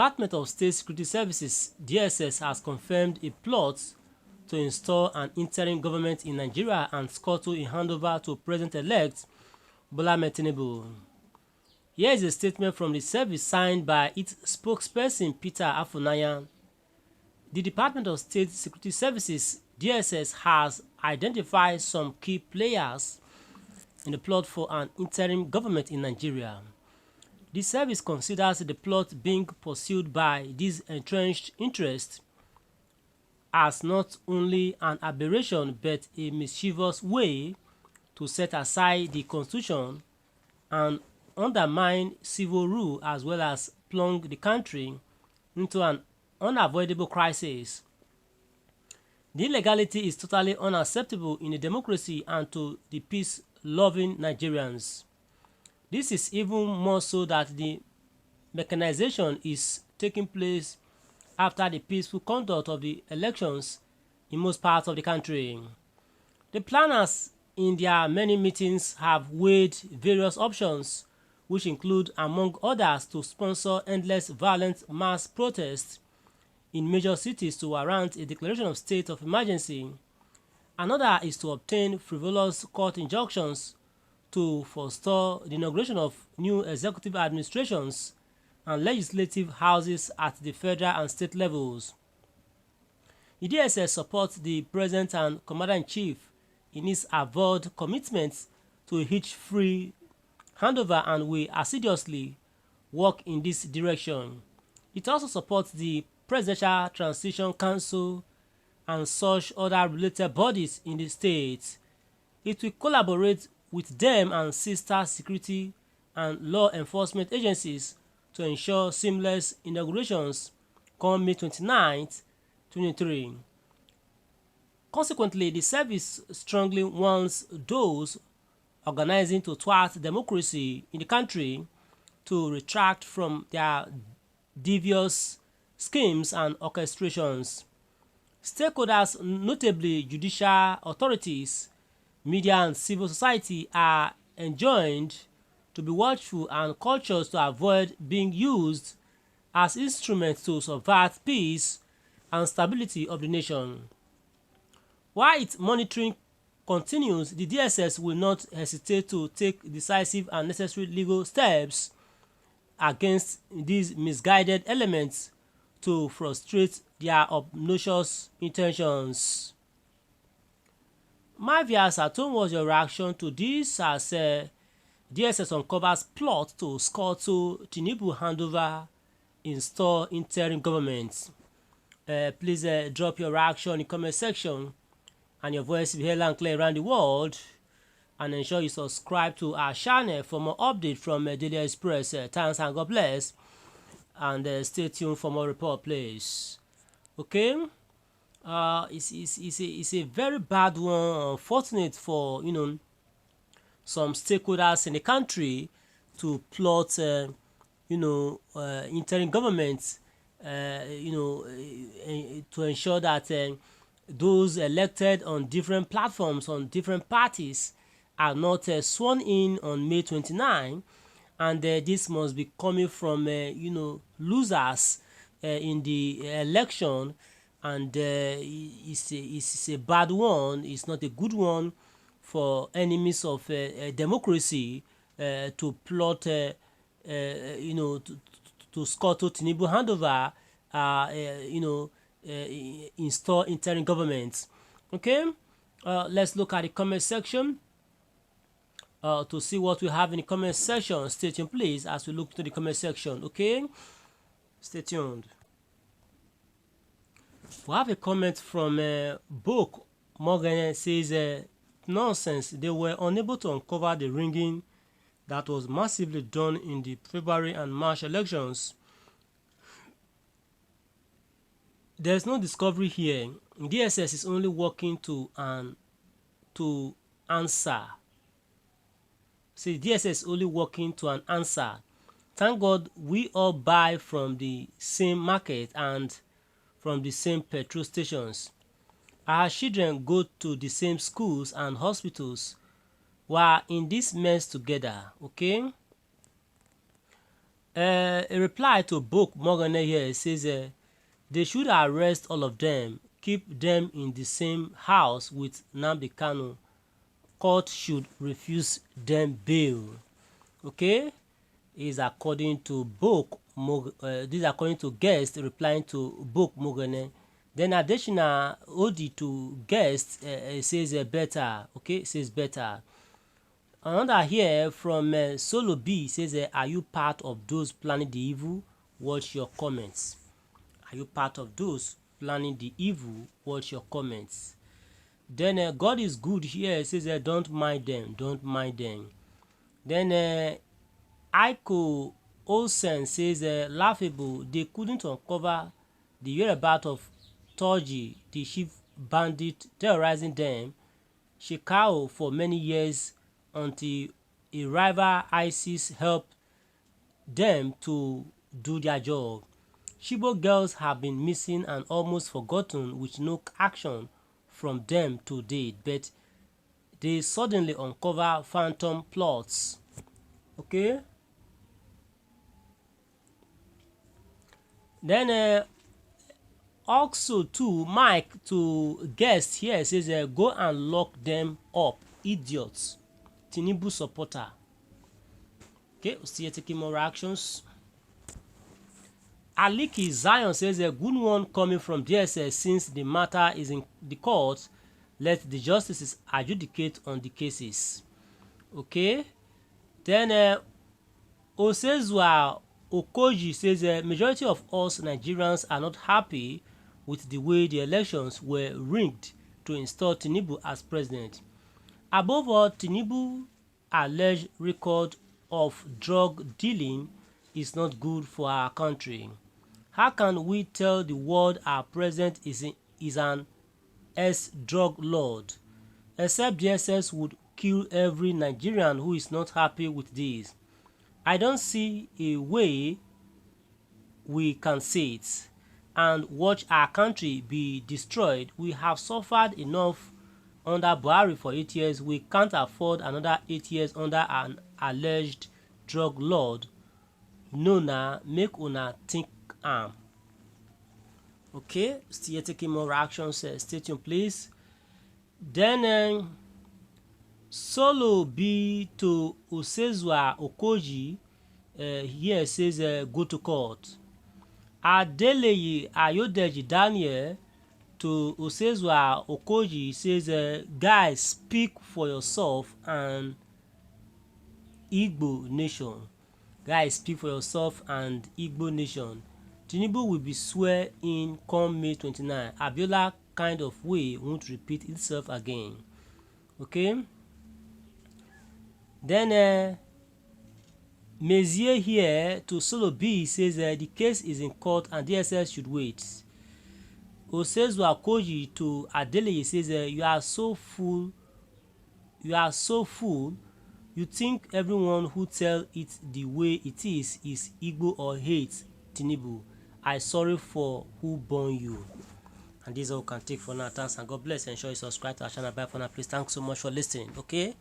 Department of State Security Services (DSS) has confirmed a plot to install an interim government in Nigeria and scuttle a handover to President-elect Bola Ahmed Tinubu. Here is a statement from the service signed by its spokesperson Peter Afunanya. The Department of State Security Services (DSS) has identified some key players in the plot for an interim government in Nigeria. The service considers the plot being pursued by these entrenched interests as not only an aberration but a mischievous way to set aside the constitution and undermine civil rule, as well as plunge the country into an unavoidable crisis. The illegality is totally unacceptable in a democracy and to the peace-loving Nigerians. This is even more so that the mechanization is taking place after the peaceful conduct of the elections in most parts of the country. The planners in their many meetings have weighed various options, which include, among others, to sponsor endless violent mass protests in major cities to warrant a declaration of state of emergency. Another is to obtain frivolous court injunctions to forestall the inauguration of new executive administrations and legislative houses at the federal and state levels. The DSS supports the President and Commander-in-Chief in his avowed commitment to a hitch-free handover and will assiduously work in this direction. It also supports the Presidential Transition Council and such other related bodies in the state. It will collaborate with them and sister security and law enforcement agencies to ensure seamless inaugurations come May 29, 2023. Consequently, the service strongly warns those organizing to thwart democracy in the country to retract from their devious schemes and orchestrations. Stakeholders, notably judicial authorities, media and civil society, are enjoined to be watchful and cautious to avoid being used as instruments to subvert peace and stability of the nation. While its monitoring continues, the DSS will not hesitate to take decisive and necessary legal steps against these misguided elements to frustrate their obnoxious intentions. My viewers at home, what's your reaction to this as DSS uncovers plot to scuttle Tinubu handover, install interim government? Please drop your reaction in the comment section, and your voice will be heard loud and clear around the world. And ensure you subscribe to our channel for more updates from Daily Express. Thanks and God bless. And stay tuned for more report, please. Okay, it's a very bad one. Unfortunate for some stakeholders in the country to plot interim government to ensure that those elected on different platforms, on different parties, are not sworn in on May 29, and this must be coming from losers in the election, and it's a bad one. It's not a good one for enemies of democracy to plot to scuttle Tinubu handover, install interim government. Okay, let's look at the comment section to see what we have in the comment section. Stay tuned, please, as we look to the comment section. Okay, stay tuned. We have a comment from Book Morgan. Says nonsense, they were unable to uncover the ringing that was massively done in the February and March elections. There's no discovery here. DSS is only working to answer. See, DSS is only working to an answer. Thank God we all buy from the same market and from the same petrol stations. Our children go to the same schools and hospitals. We are in this mess together, okay? A reply to Book Morgan here says they should arrest all of them, keep them in the same house with Nnamdi Kanu. Court should refuse them bail. Okay, is according to this is according to guest replying to Book Morgan. Then additional Odi to guest says better. Okay, says better. Another here from Solo B says, are you part of those planning the evil? Watch your comments. Are you part of those planning the evil? Watch your comments. Then God is good here says, don't mind them, don't mind them. Then Aiko Olsen says, laughable, they couldn't uncover the whereabouts of Toji, the chief bandit terrorizing them, Shekau for many years until a rival ISIS helped them to do their job. Chibok girls have been missing and almost forgotten with no action from them to date, but they suddenly uncover phantom plots. Okay? Then also to Mike to guest here says go and lock them up, idiots. Tinubu supporter. Okay, we'll see taking more actions. Aliki Zion says a good one coming from DSS since the matter is in the court. Let the justices adjudicate on the cases. Okay. Then Osezua Okoji says a majority of us Nigerians are not happy with the way the elections were rigged to install Tinubu as president. Above all, Tinubu's alleged record of drug dealing is not good for our country. How can we tell the world our president is an ex-drug lord? Except DSS would kill every Nigerian who is not happy with this. I don't see a way we can say it and watch our country be destroyed. We have suffered enough under Buhari for 8 years. We can't afford another 8 years under an alleged drug lord. No, nah, make una think okay, still taking more actions. Stay tuned, please. Then Solo B to Osezua Okoji here says go to court. Adeleye Ayodeji Daniel to Osezua Okoji says guys, speak for yourself and Igbo nation. Guys, speak for yourself and Igbo nation. Tinubu will be swear in come May 29. Abiola kind of way won't repeat itself again. Okay. Then Mezier here to Solo B says the case is in court and DSS should wait. Osezua Koji to Adeleye says you are so full. You are so full. You think everyone who tell it the way it is Igbo or hates Tinubu. I sorry for who born you. And this is all we can take for now. Thanks and God bless. Ensure you subscribe to our channel. Bye for now. Please. Thanks so much for listening. Okay.